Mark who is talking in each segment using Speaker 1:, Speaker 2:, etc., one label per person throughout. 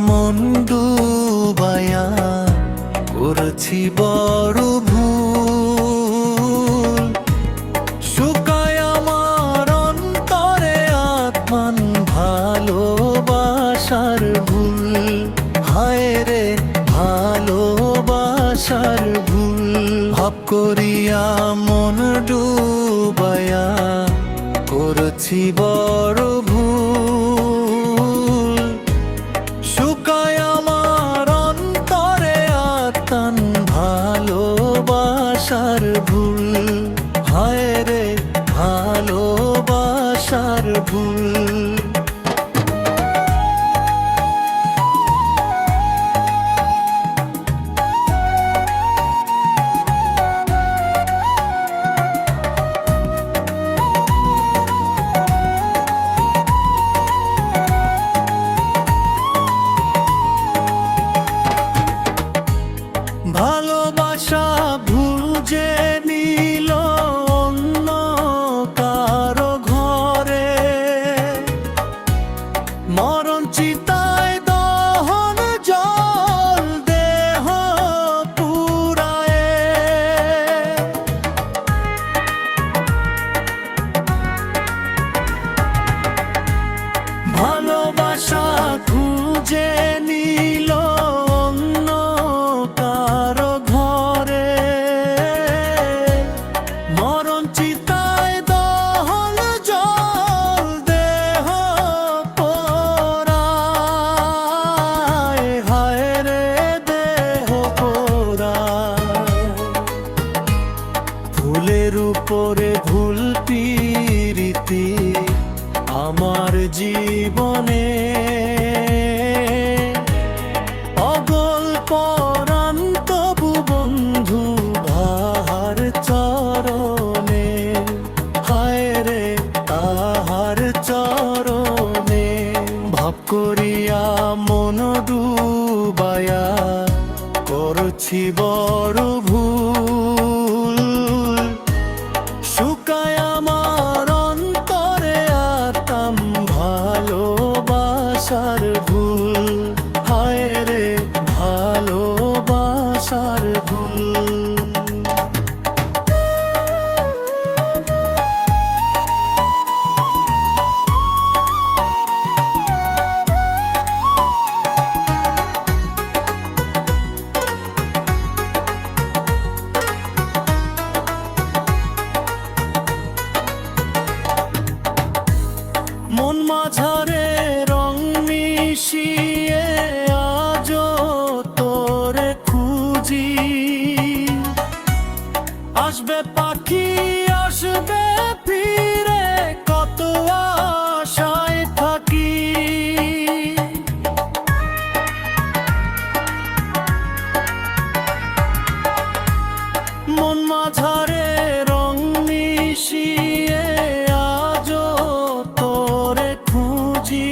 Speaker 1: মন ডুবায়া করেছি বড় ভুল। শুকায় আমার অন্তরে আত্মান ভালোবাসার ভুল। হায় রে ভালোবাসার ভুল। ভাব করিয়া মন ডুবায়া করেছি বড় ভুল। শুকায় আমার অন্তরে আত্মান ভালোবাসার ভুল। হায় রে ভালোবাসার ভুল। ভালোবাসা ভুল যে নিল অন্য কারো ঘরে। মরণ চিতায় দহন জল দেহ পুরায়ে। ভালোবাসা খুঁজে নিল অন্য কারো ঘরে। মরণ চিতায় দহন জল দেহ পোড়ায়। হায় রে দেহ পোড়ায়। ভুলের উপরে ভুল পিরিতি আমার জীবনে। অগল পরাণ তবু বন্ধু তাহার চরণে। হায় রে তাহার চরণে। ভাব করিয়া মন ডুবায়া করছি বড় ভুল। শুকায় আমার অন্তরে আত্ম ভালোবাসার ভুল। হায় রে ভালোবাসার ভুল। মন মাঝারে রং মিশিয়ে আজো তোরে খুঁজি। আসবে পাখি আসবে ফিরে কত আশায় থাকি। মন মাঝারে রং মিশিয়ে আজো তোরে খুঁজি।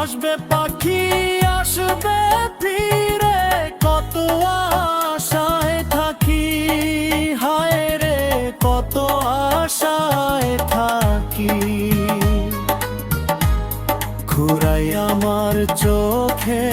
Speaker 1: আসবে পাখি আসবে ফিরে কত আশায় থাকি। হায় রে কত আশায় থাকি। ঘুরাই আমার চোখে